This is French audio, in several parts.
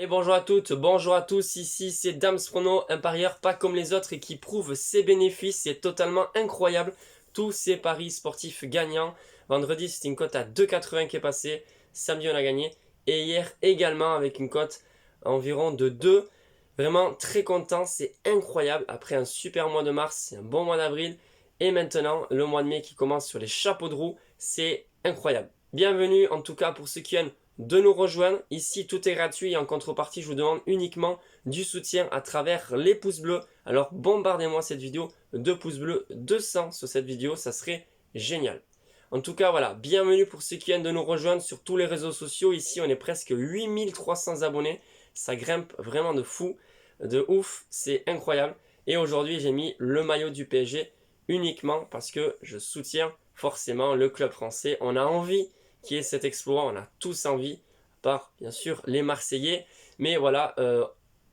Et bonjour à toutes, bonjour à tous, ici c'est Dams Prono, un parieur pas comme les autres et qui prouve ses bénéfices, c'est totalement incroyable, tous ces paris sportifs gagnants. Vendredi c'était une cote à 2,80 qui est passée, samedi on a gagné, et hier également avec une cote environ de 2. Vraiment très content, c'est incroyable, après un super mois de mars, c'est un bon mois d'avril, et maintenant le mois de mai qui commence sur les chapeaux de roue, c'est incroyable. Bienvenue en tout cas pour ceux qui viennent de nous rejoindre. Ici, tout est gratuit et en contrepartie, je vous demande uniquement du soutien à travers les pouces bleus. Alors, bombardez-moi cette vidéo de pouces bleus, 200 sur cette vidéo, ça serait génial. En tout cas, voilà, bienvenue pour ceux qui viennent de nous rejoindre sur tous les réseaux sociaux. Ici, on est presque 8300 abonnés. Ça grimpe vraiment de fou, de ouf, c'est incroyable. Et aujourd'hui, j'ai mis le maillot du PSG uniquement parce que je soutiens forcément le club français. On a envie qui est cet exploit, on a tous envie, par bien sûr les Marseillais, mais voilà,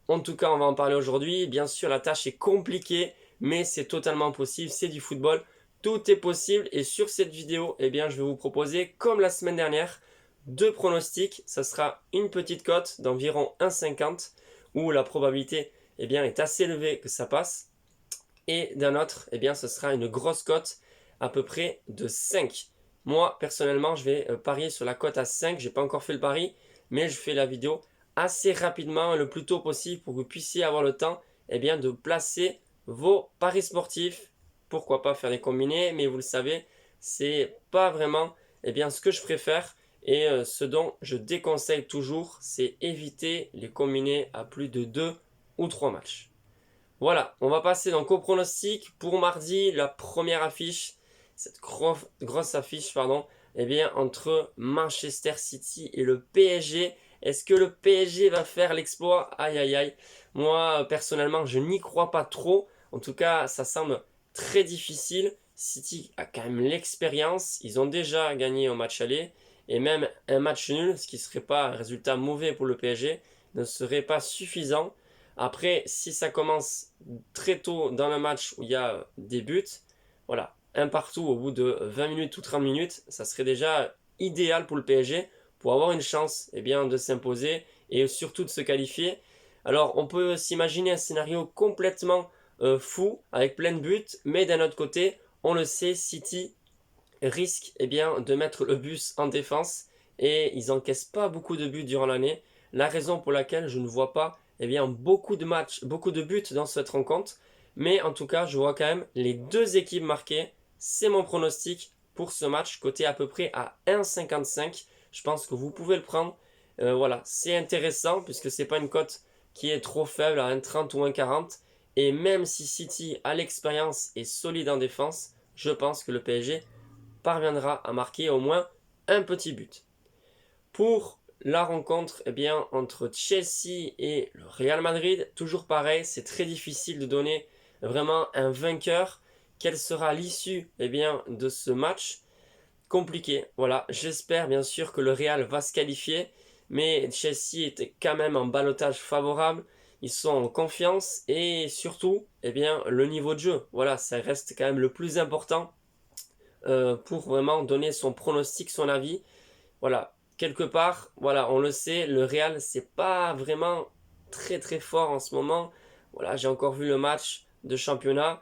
en tout cas on va en parler aujourd'hui. Bien sûr la tâche est compliquée, mais c'est totalement possible, c'est du football, tout est possible. Et sur cette vidéo, eh bien je vais vous proposer, comme la semaine dernière, deux pronostics. Ça sera une petite cote d'environ 1,50 où la probabilité eh bien, est assez élevée que ça passe, et d'un autre, eh bien ce sera une grosse cote à peu près de 5. Moi, personnellement, je vais parier sur la cote à 5. Je n'ai pas encore fait le pari, mais je fais la vidéo assez rapidement, le plus tôt possible, pour que vous puissiez avoir le temps eh bien, de placer vos paris sportifs. Pourquoi pas faire des combinés, mais vous le savez, c'est pas vraiment eh bien, ce que je préfère. Et ce dont je déconseille toujours, c'est éviter les combinés à plus de 2 ou 3 matchs. Voilà, on va passer donc au pronostic pour mardi, la première affiche, cette grosse affiche, pardon, eh bien, entre Manchester City et le PSG. Est-ce que le PSG va faire l'exploit? Aïe aïe aïe. Moi, personnellement, je n'y crois pas trop. En tout cas, ça semble très difficile. City a quand même l'expérience. Ils ont déjà gagné au match aller. Et même un match nul, ce qui ne serait pas un résultat mauvais pour le PSG, ne serait pas suffisant. Après, si ça commence très tôt dans le match où il y a des buts, voilà, un partout au bout de 20 minutes ou 30 minutes, ça serait déjà idéal pour le PSG pour avoir une chance eh bien, de s'imposer et surtout de se qualifier. Alors, on peut s'imaginer un scénario complètement fou avec plein de buts, mais d'un autre côté, on le sait, City risque eh bien, de mettre le bus en défense et ils n'encaissent pas beaucoup de buts durant l'année. La raison pour laquelle je ne vois pas eh bien, beaucoup de matchs, beaucoup de buts dans cette rencontre. Mais en tout cas, je vois quand même les deux équipes marquées. C'est mon pronostic pour ce match, coté à peu près à 1,55. Je pense que vous pouvez le prendre. Voilà, c'est intéressant puisque c'est pas une cote qui est trop faible à 1,30 ou 1,40. Et même si City a l'expérience et solide en défense, je pense que le PSG parviendra à marquer au moins un petit but. Pour la rencontre eh bien, entre Chelsea et le Real Madrid, toujours pareil, c'est très difficile de donner vraiment un vainqueur. Quelle sera l'issue eh bien, de ce match? Compliqué. Voilà, j'espère bien sûr que le Real va se qualifier, mais Chelsea était quand même en ballottage favorable. Ils sont en confiance et surtout, eh bien, le niveau de jeu. Voilà, ça reste quand même le plus important pour vraiment donner son pronostic, son avis. Voilà, quelque part, voilà, on le sait, le Real, c'est pas vraiment très très fort en ce moment. Voilà, j'ai encore vu le match de championnat.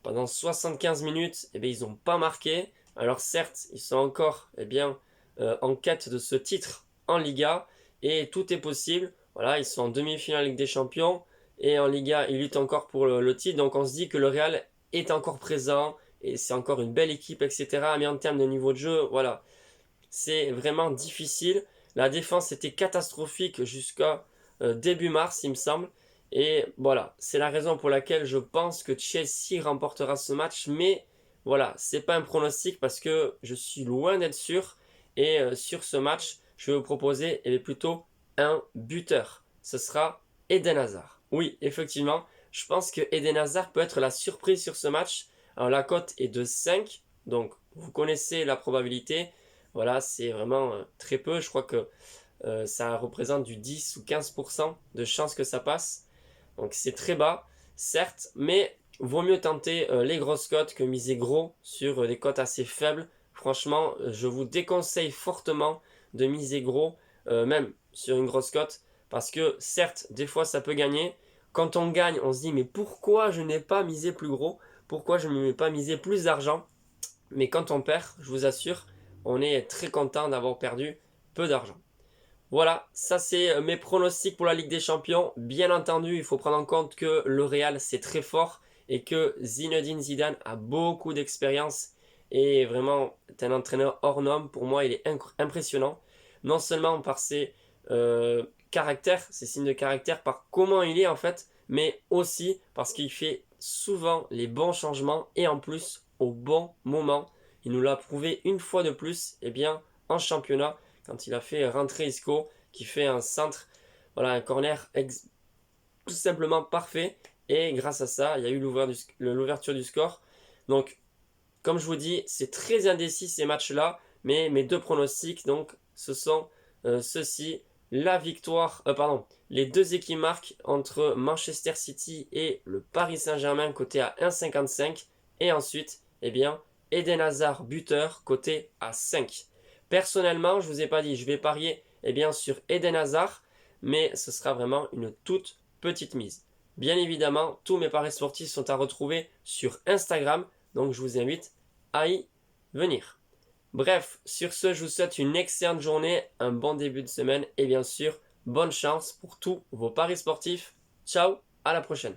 Pendant 75 minutes, eh bien, ils n'ont pas marqué. Alors certes, ils sont encore eh bien, en quête de ce titre en Liga et tout est possible. Voilà, ils sont en demi-finale Ligue des Champions et en Liga, ils luttent encore pour le titre. Donc on se dit que le Real est encore présent et c'est encore une belle équipe, etc. Mais en termes de niveau de jeu, voilà, c'est vraiment difficile. La défense était catastrophique jusqu'à début mars, il me semble. Et voilà, c'est la raison pour laquelle je pense que Chelsea remportera ce match. Mais voilà, c'est pas un pronostic parce que je suis loin d'être sûr. Et sur ce match, je vais vous proposer plutôt un buteur. Ce sera Eden Hazard. Oui, effectivement, je pense que Eden Hazard peut être la surprise sur ce match. Alors la cote est de 5, donc vous connaissez la probabilité. Voilà, c'est vraiment très peu. Je crois que ça représente du 10 ou 15% de chances que ça passe. Donc c'est très bas, certes, mais vaut mieux tenter les grosses cotes que miser gros sur des cotes assez faibles. Franchement, je vous déconseille fortement de miser gros, même sur une grosse cote, Parce que certes, des fois ça peut gagner. Quand on gagne, on se dit mais pourquoi je n'ai pas misé plus gros? Pourquoi je ne m'ai pas misé plus d'argent? Mais quand on perd, je vous assure, on est très content d'avoir perdu peu d'argent. Voilà, ça c'est mes pronostics pour la Ligue des Champions. Bien entendu, il faut prendre en compte que le Real c'est très fort et que Zinedine Zidane a beaucoup d'expérience et vraiment est un entraîneur hors norme. Pour moi, il est impressionnant. Non seulement par ses caractères, ses signes de caractère, par comment il est en fait, mais aussi parce qu'il fait souvent les bons changements et en plus au bon moment. Il nous l'a prouvé une fois de plus, et bien en championnat quand il a fait rentrer Isco, qui fait un centre, voilà, un corner tout simplement parfait. Et grâce à ça, il y a eu l'ouverture du score. Donc, comme je vous dis, c'est très indécis ces matchs-là. Mais mes deux pronostics, donc, ce sont ceux-ci. La victoire, les deux équipes marquent entre Manchester City et le Paris Saint-Germain, côté à 1,55. Et ensuite, eh bien, Eden Hazard, buteur, côté à 5. Personnellement, je ne vous ai pas dit, je vais parier sur Eden Hazard, mais ce sera vraiment une toute petite mise. Bien évidemment, tous mes paris sportifs sont à retrouver sur Instagram, donc je vous invite à y venir. Bref, sur ce, je vous souhaite une excellente journée, un bon début de semaine et bien sûr, bonne chance pour tous vos paris sportifs. Ciao, à la prochaine.